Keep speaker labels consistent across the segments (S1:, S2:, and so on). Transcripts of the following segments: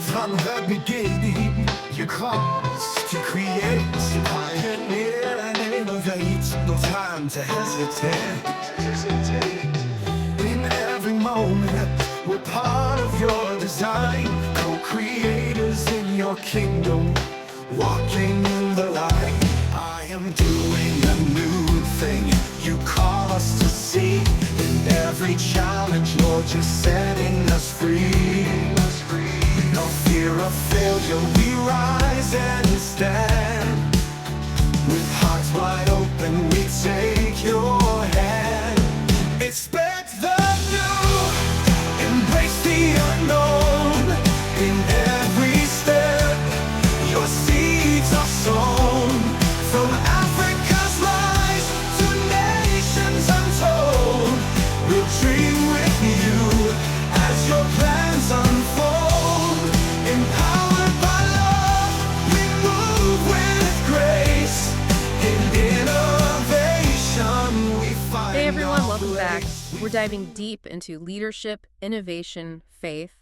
S1: From the beginning, you caused to create, to pioneer and innovate. No time to hesitate. In every moment, we're part of your design. Co-creators in your kingdom, walking in the light. I am doing a new thing you call us to see. In every challenge, Lord, you're setting us free. No fear of failure, we rise and stand. With hearts wide open, we take your hand. Expect the new, embrace the unknown. In every step, your seeds are sown. From Africa's lies to nations untold, we'll dream with you as your plans unfold. Empowered by love, we move with grace. In innovation, we find
S2: Hey everyone,
S1: our
S2: welcome back.
S1: place.
S2: We're diving deep into leadership, innovation, faith.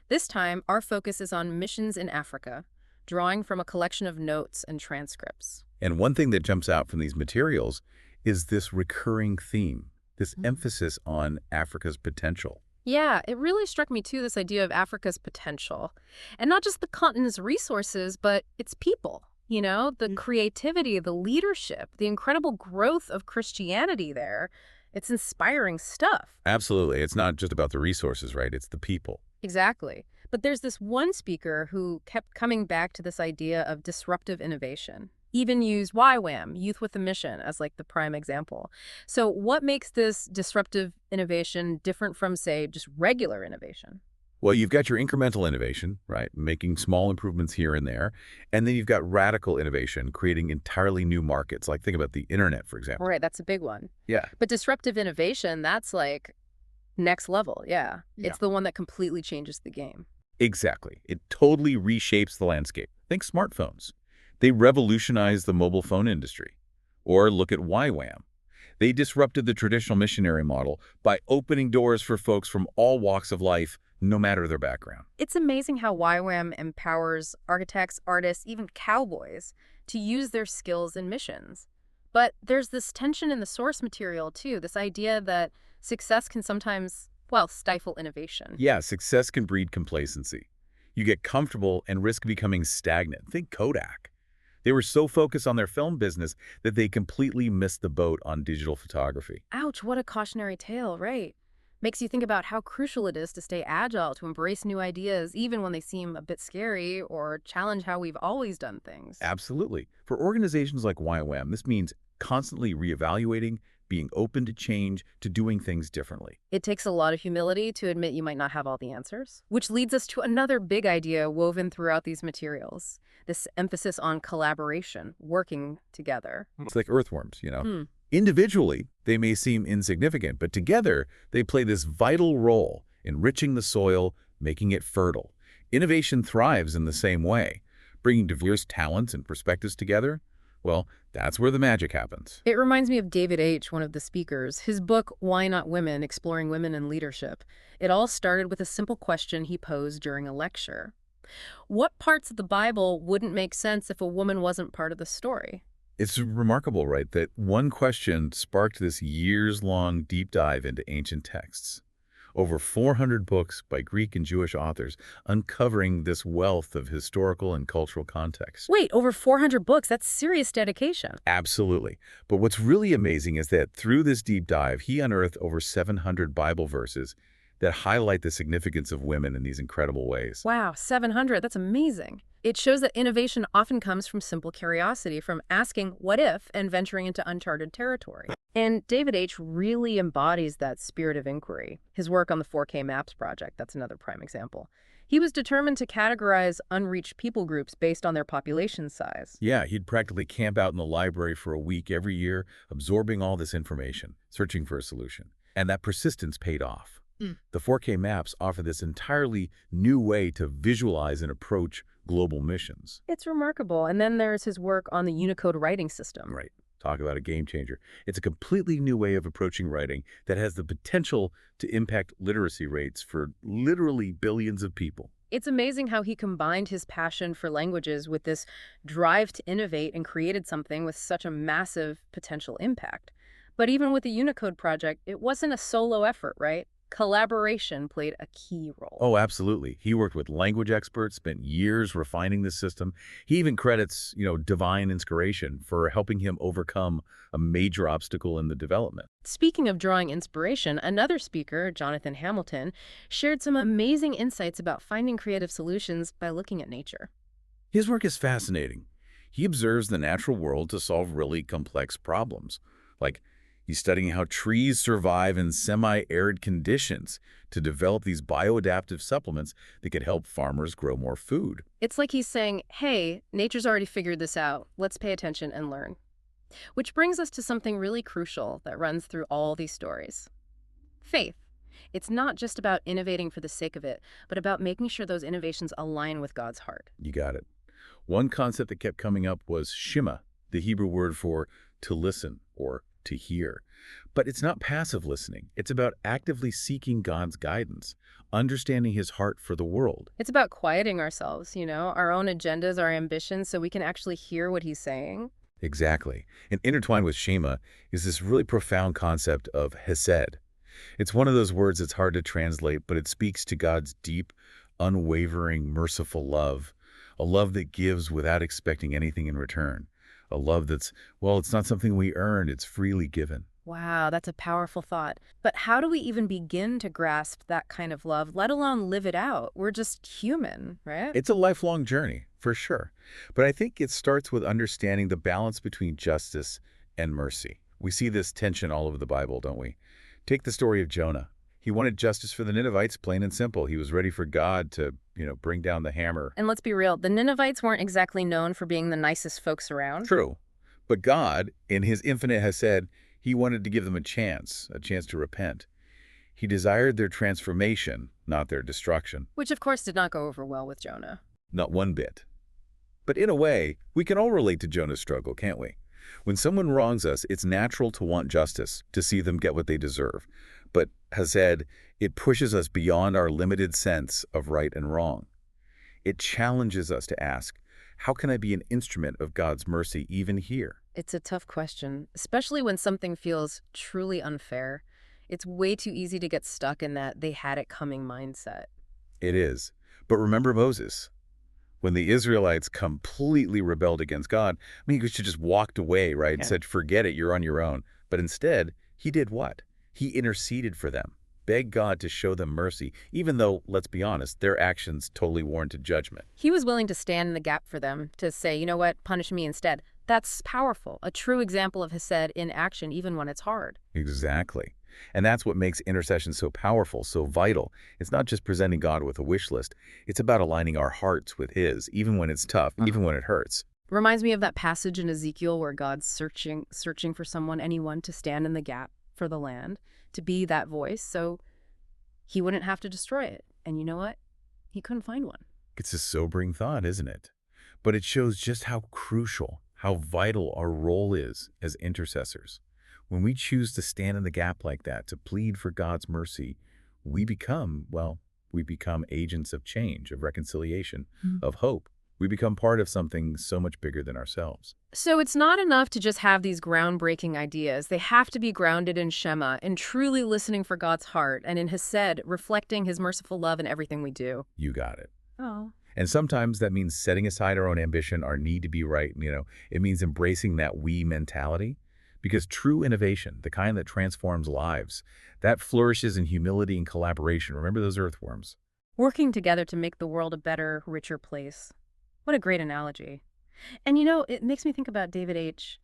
S2: This time, our focus is on missions in Africa, drawing from a collection of notes and transcripts.
S3: And one thing that jumps out from these materials is this recurring theme, this emphasis on Africa's potential.
S2: Yeah, it really struck me too, this idea of Africa's potential. And not just the continent's resources, but its people. You know, the creativity, the leadership, the incredible growth of Christianity there. It's inspiring stuff.
S3: Absolutely. It's not just about the resources, right? It's the people.
S2: Exactly. But there's this one speaker who kept coming back to this idea of disruptive innovation. Even used YWAM, Youth with a Mission, as like the prime example. So what makes this disruptive innovation different from, say, just regular innovation?
S3: Well, you've got your incremental innovation, right? Making small improvements here and there. And then you've got radical innovation, creating entirely new markets. Like think about the internet, for example.
S2: Right, that's a big one.
S3: Yeah.
S2: But disruptive innovation, that's like next level, yeah.
S3: Yeah.
S2: It's the one that completely changes the game.
S3: Exactly. It totally reshapes the landscape. Think smartphones. They revolutionized the mobile phone industry. Or look at YWAM. They disrupted the traditional missionary model by opening doors for folks from all walks of life, no matter their background.
S2: It's amazing how YWAM empowers architects, artists, even cowboys to use their skills in missions. But there's this tension in the source material, too, this idea that success can sometimes, well, stifle innovation.
S3: Yeah, success can breed complacency. You get comfortable and risk becoming stagnant. Think Kodak. They were so focused on their film business that they completely missed the boat on digital photography.
S2: Ouch, what a cautionary tale, right? Makes you think about how crucial it is to stay agile, to embrace new ideas, even when they seem a bit scary or challenge how we've always done things.
S3: Absolutely. For organizations like YWAM, this means constantly reevaluating, being open to change, to doing things differently.
S2: It takes a lot of humility to admit you might not have all the answers, which leads us to another big idea woven throughout these materials, this emphasis on collaboration, working together.
S3: It's like earthworms, you know. Individually, they may seem insignificant, but together, they play this vital role, enriching the soil, making it fertile. Innovation thrives in the same way, bringing diverse talents and perspectives together. Well, that's where the magic happens.
S2: It reminds me of David H., one of the speakers. His book, Why Not Women? Exploring Women in Leadership. It all started with a simple question he posed during a lecture. What parts of the Bible wouldn't make sense if a woman wasn't part of the story?
S3: It's remarkable, right, that one question sparked this years-long deep dive into ancient texts. Over 400 books by Greek and Jewish authors uncovering this wealth of historical and cultural context.
S2: Wait, over 400 books? That's serious dedication.
S3: Absolutely. But what's really amazing is that through this deep dive, he unearthed over 700 Bible verses that highlight the significance of women in these incredible ways.
S2: Wow, 700. That's amazing. It shows that innovation often comes from simple curiosity, from asking what if and venturing into uncharted territory. And David H. really embodies that spirit of inquiry. His work on the 4K Maps project, that's another prime example. He was determined to categorize unreached people groups based on their population size.
S3: Yeah, he'd practically camp out in the library for a week every year, absorbing all this information, searching for a solution. And that persistence paid off. The 4K maps offer this entirely new way to visualize and approach global missions.
S2: It's remarkable. And then there's his work on the Unicode writing system.
S3: Right. Talk about a game changer. It's a completely new way of approaching writing that has the potential to impact literacy rates for literally billions of people.
S2: It's amazing how he combined his passion for languages with this drive to innovate and created something with such a massive potential impact. But even with the Unicode project, it wasn't a solo effort, right? Collaboration played a key role.
S3: Oh, absolutely. He worked with language experts, spent years refining the system. He even credits, divine inspiration for helping him overcome a major obstacle in the development.
S2: Speaking of drawing inspiration, another speaker, Jonathan Hamilton, shared some amazing insights about finding creative solutions by looking at nature.
S3: His work is fascinating. He observes the natural world to solve really complex problems. Like, he's studying how trees survive in semi-arid conditions to develop these bioadaptive supplements that could help farmers grow more food.
S2: It's like he's saying, hey, nature's already figured this out. Let's pay attention and learn. Which brings us to something really crucial that runs through all these stories. Faith. It's not just about innovating for the sake of it, but about making sure those innovations align with God's heart.
S3: You got it. One concept that kept coming up was shima, the Hebrew word for to listen or to hear. But it's not passive listening. It's about actively seeking God's guidance, understanding his heart for the world.
S2: It's about quieting ourselves, our own agendas, our ambitions, so we can actually hear what he's saying.
S3: Exactly. And intertwined with shema is this really profound concept of hesed. It's one of those words that's hard to translate, but it speaks to God's deep, unwavering, merciful love, a love that gives without expecting anything in return, a love that's, well, it's not something we earn, it's freely given.
S2: Wow, that's a powerful thought. But how do we even begin to grasp that kind of love, let alone live it out? We're just human, right?
S3: It's a lifelong journey, for sure. But I think it starts with understanding the balance between justice and mercy. We see this tension all over the Bible, don't we? Take the story of Jonah. He wanted justice for the Ninevites, plain and simple. He was ready for God to, bring down the hammer.
S2: And let's be real, the Ninevites weren't exactly known for being the nicest folks around.
S3: True. But God, in his infinite hesed, he wanted to give them a chance to repent. He desired their transformation, not their destruction.
S2: Which, of course, did not go over well with Jonah.
S3: Not one bit. But in a way, we can all relate to Jonah's struggle, can't we? When someone wrongs us, it's natural to want justice, to see them get what they deserve. But hesed, it pushes us beyond our limited sense of right and wrong. It challenges us to ask, how can I be an instrument of God's mercy even here?
S2: It's a tough question, especially when something feels truly unfair. It's way too easy to get stuck in that they had it coming mindset.
S3: It is. But remember Moses. When the Israelites completely rebelled against God, he could have just walked away, right? And said, forget it, you're on your own. But instead, he did what? He interceded for them, begged God to show them mercy, even though, let's be honest, their actions totally warranted judgment.
S2: He was willing to stand in the gap for them, to say, you know what, punish me instead. That's powerful, a true example of hesed in action, even when it's hard.
S3: Exactly. And that's what makes intercession so powerful, so vital. It's not just presenting God with a wish list. It's about aligning our hearts with his, even when it's tough, even when it hurts.
S2: Reminds me of that passage in Ezekiel where God's searching for someone, anyone, to stand in the gap for the land, to be that voice, so he wouldn't have to destroy it. And you know what? He couldn't find one.
S3: It's a sobering thought, isn't it? But it shows just how crucial, how vital our role is as intercessors. When we choose to stand in the gap like that, to plead for God's mercy, we become agents of change, of reconciliation, of hope. We become part of something so much bigger than ourselves.
S2: So it's not enough to just have these groundbreaking ideas. They have to be grounded in Shema, in truly listening for God's heart, and in Hesed, reflecting his merciful love in everything we do.
S3: You got it.
S2: Oh.
S3: And sometimes that means setting aside our own ambition, our need to be right. It means embracing that we mentality. Because true innovation, the kind that transforms lives, that flourishes in humility and collaboration. Remember those earthworms?
S2: Working together to make the world a better, richer place. What a great analogy. And it makes me think about David H.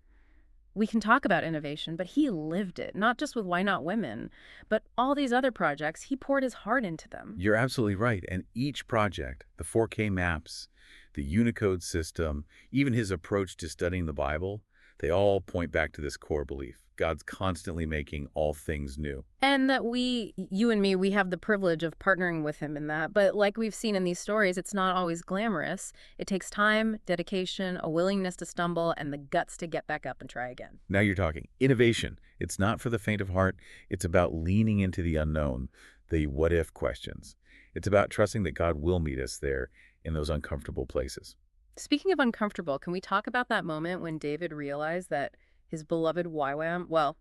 S2: We can talk about innovation, but he lived it, not just with Why Not Women, but all these other projects, he poured his heart into them.
S3: You're absolutely right. And each project, the 4K maps, the Unicode system, even his approach to studying the Bible, they all point back to this core belief. God's constantly making all things new.
S2: And that you and me, we have the privilege of partnering with him in that. But like we've seen in these stories, it's not always glamorous. It takes time, dedication, a willingness to stumble, and the guts to get back up and try again.
S3: Now you're talking innovation. It's not for the faint of heart. It's about leaning into the unknown, the what-if questions. It's about trusting that God will meet us there in those uncomfortable places.
S2: Speaking of uncomfortable, can we talk about that moment when David realized that his beloved YWAM, well,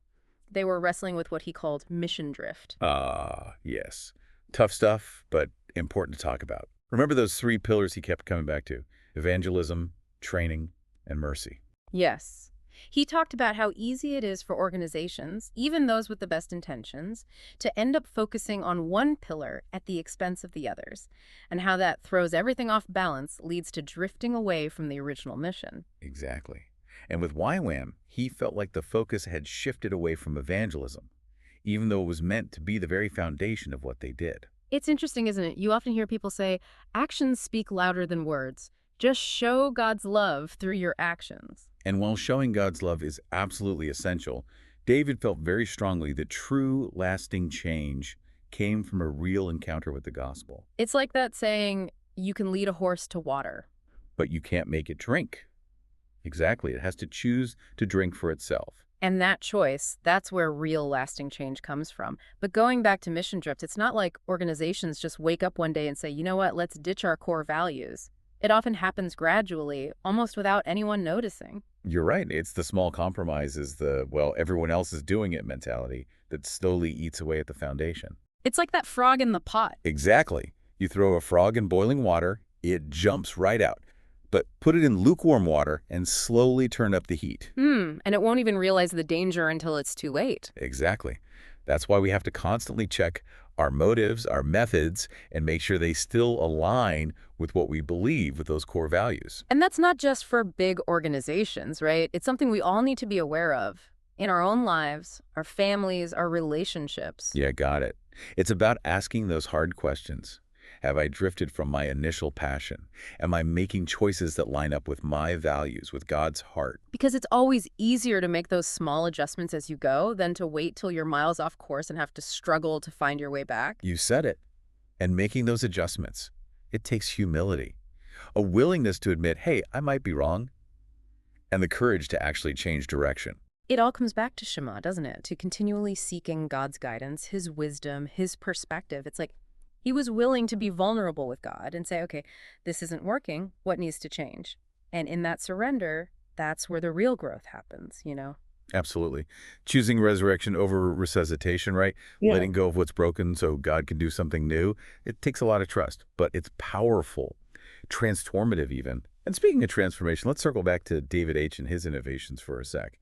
S2: they were wrestling with what he called mission drift?
S3: Ah, yes. Tough stuff, but important to talk about. Remember those three pillars he kept coming back to: evangelism, training, and mercy.
S2: Yes. He talked about how easy it is for organizations, even those with the best intentions, to end up focusing on one pillar at the expense of the others, and how that throws everything off balance, leads to drifting away from the original mission.
S3: Exactly. And with YWAM, he felt like the focus had shifted away from evangelism, even though it was meant to be the very foundation of what they did.
S2: It's interesting, isn't it? You often hear people say, actions speak louder than words. Just show God's love through your actions.
S3: And while showing God's love is absolutely essential, David felt very strongly that true, lasting change came from a real encounter with the gospel.
S2: It's like that saying, you can lead a horse to water.
S3: But you can't make it drink. Exactly. It has to choose to drink for itself.
S2: And that choice, that's where real lasting change comes from. But going back to mission drift, it's not like organizations just wake up one day and say, you know what, let's ditch our core values. It often happens gradually, almost without anyone noticing.
S3: You're right. It's the small compromises, the, well, everyone else is doing it mentality that slowly eats away at the foundation.
S2: It's like that frog in the pot.
S3: Exactly. You throw a frog in boiling water, it jumps right out. But put it in lukewarm water and slowly turn up the heat.
S2: And it won't even realize the danger until it's too late.
S3: Exactly. That's why we have to constantly check our motives, our methods, and make sure they still align with what we believe, with those core values.
S2: And that's not just for big organizations, right? It's something we all need to be aware of in our own lives, our families, our relationships.
S3: Yeah, got it. It's about asking those hard questions. Have I drifted from my initial passion? Am I making choices that line up with my values, with God's heart?
S2: Because it's always easier to make those small adjustments as you go than to wait till you're miles off course and have to struggle to find your way back.
S3: You said it. And making those adjustments, it takes humility, a willingness to admit, hey, I might be wrong, and the courage to actually change direction.
S2: It all comes back to Shema, doesn't it? To continually seeking God's guidance, his wisdom, his perspective. It's like he was willing to be vulnerable with God and say, okay, this isn't working. What needs to change? And in that surrender, that's where the real growth happens, you know?
S3: Absolutely. Choosing resurrection over resuscitation, right?
S2: Yeah.
S3: Letting go of what's broken so God can do something new. It takes a lot of trust, but it's powerful, transformative even. And speaking of transformation, let's circle back to David H. and his innovations for a sec.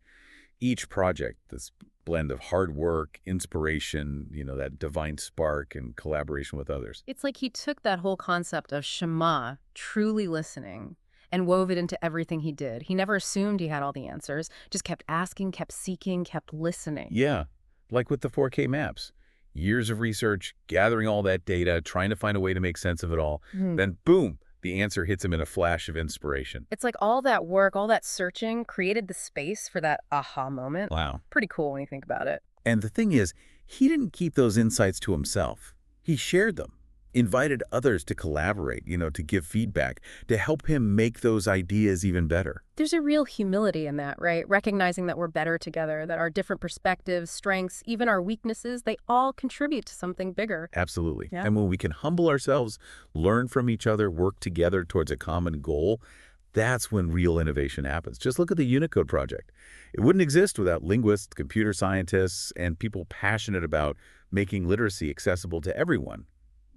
S3: Each project, this blend of hard work, inspiration, that divine spark and collaboration with others.
S2: It's like he took that whole concept of Shema, truly listening, and wove it into everything he did. He never assumed he had all the answers, just kept asking, kept seeking, kept listening.
S3: Yeah, like with the 4K maps. Years of research, gathering all that data, trying to find a way to make sense of it all. Then boom, the answer hits him in a flash of inspiration.
S2: It's like all that work, all that searching created the space for that aha moment.
S3: Wow.
S2: Pretty cool when you think about it.
S3: And the thing is, he didn't keep those insights to himself. He shared them, invited others to collaborate, to give feedback, to help him make those ideas even better.
S2: There's a real humility in that, right? Recognizing that we're better together, that our different perspectives, strengths, even our weaknesses, they all contribute to something bigger.
S3: Absolutely.
S2: Yeah.
S3: And when we can humble ourselves, learn from each other, work together towards a common goal, that's when real innovation happens. Just look at the Unicode project. It wouldn't exist without linguists, computer scientists, and people passionate about making literacy accessible to everyone,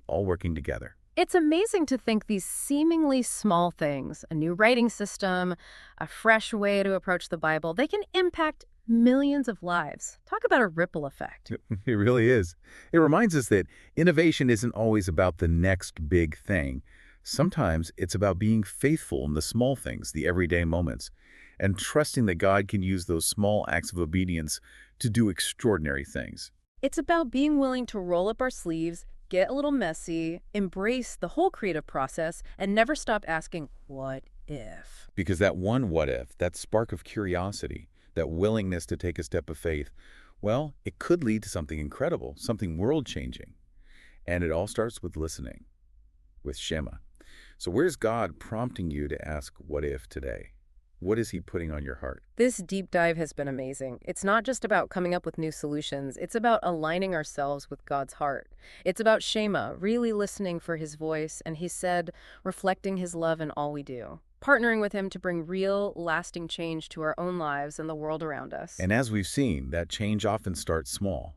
S3: all working together.
S2: It's amazing to think these seemingly small things, a new writing system, a fresh way to approach the Bible, they can impact millions of lives. Talk about a ripple effect.
S3: It really is. It reminds us that innovation isn't always about the next big thing. Sometimes it's about being faithful in the small things, the everyday moments, and trusting that God can use those small acts of obedience to do extraordinary things.
S2: It's about being willing to roll up our sleeves, get a little messy, embrace the whole creative process, and never stop asking, what if?
S3: Because that one what if, that spark of curiosity, that willingness to take a step of faith, well, it could lead to something incredible, something world-changing. And it all starts with listening, with Shema. So where's God prompting you to ask what if today? What is he putting on your heart?
S2: This deep dive has been amazing. It's not just about coming up with new solutions, it's about aligning ourselves with God's heart. It's about Shema, really listening for his voice, and he said, reflecting his love in all we do. Partnering with him to bring real, lasting change to our own lives and the world around us.
S3: And as we've seen, that change often starts small.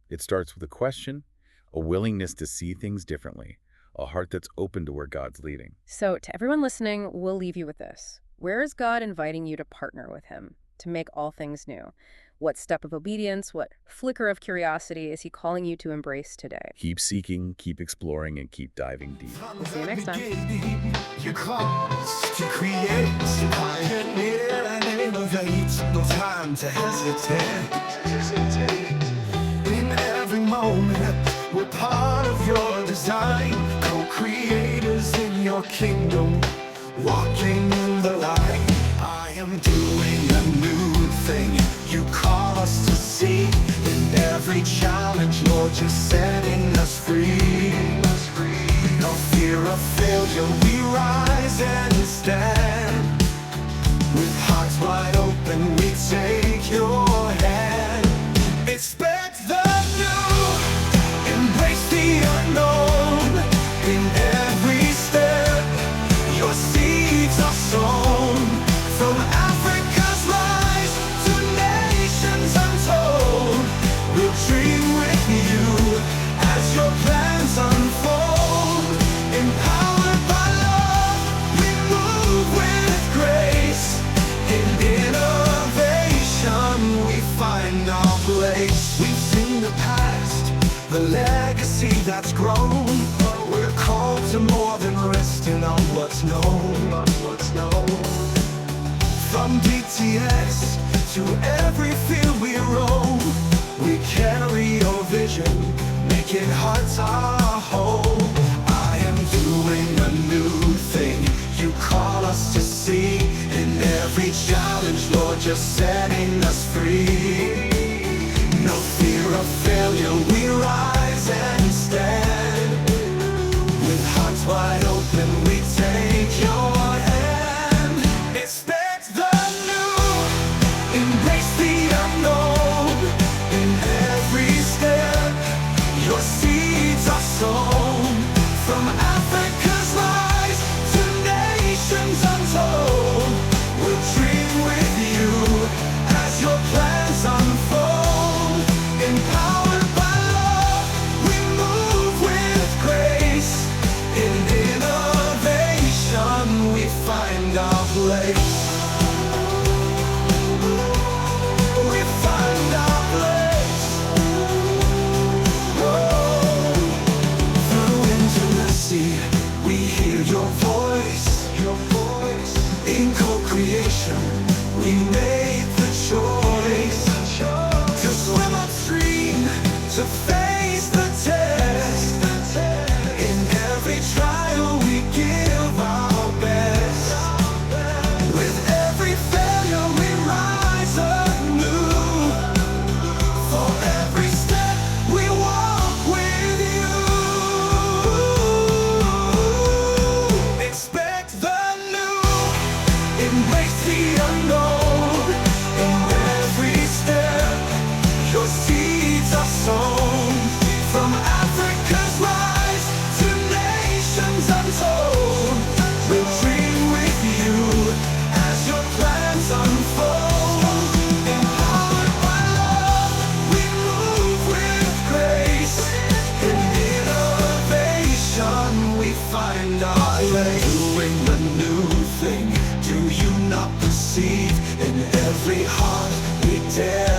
S3: It starts with a question, a willingness to see things differently, a heart that's open to where God's leading.
S2: So, to everyone listening, we'll leave you with this. Where is God inviting you to partner with him, to make all things new? What step of obedience, what flicker of curiosity is he calling you to embrace today?
S3: Keep seeking, keep exploring, and keep diving deep.
S2: We'll see you next time.
S1: You're called to create, to pioneer and innovate. No time to hesitate. In every moment, we're part of your design. Co-creators in your kingdom, walking in the light. I am doing a new thing. You call us to see. In every challenge, Lord, you're setting us free. No fear of failure, we rise and stand. With hearts wide open, we take your hand. Expect the new, embrace the unknown. In every step, your seeds are sown. From Africa's rise to nations untold, we'll dream with you as your plans unfold. Empowered by love, we move with grace. In innovation, we find our place. We've seen the past, the legacy that's grown. We're called to more than resting on what's known. From DTS to every field we roam, we carry your vision, making hearts our home. I am doing a new thing, you call us to see. In every challenge, Lord, you're setting us free. No fear of failure, we rise and stand. With hearts wide open, we take your hand. Expect the new, embrace the unknown. In every step, your seeds are sown. From Africa's rise to nations untold, we'll dream with you as your plans unfold. Empowered by love, we move with grace. In innovation, we find our place. We find our place. Whoa. Through intimacy, we hear your voice. In co-creation, we made the choice to swim upstream, to face the test. In every trial, we give our best. With every failure, we rise anew. For every step, we walk with you. Expect the new, embrace the unknown. In every step, your seeds are sown. From Africa's rise to nations untold, we'll dream with you as your plans unfold. Empowered by love, we move with grace. In innovation, we find our place. Doing the new thing, do you not perceive? In every heart, we dare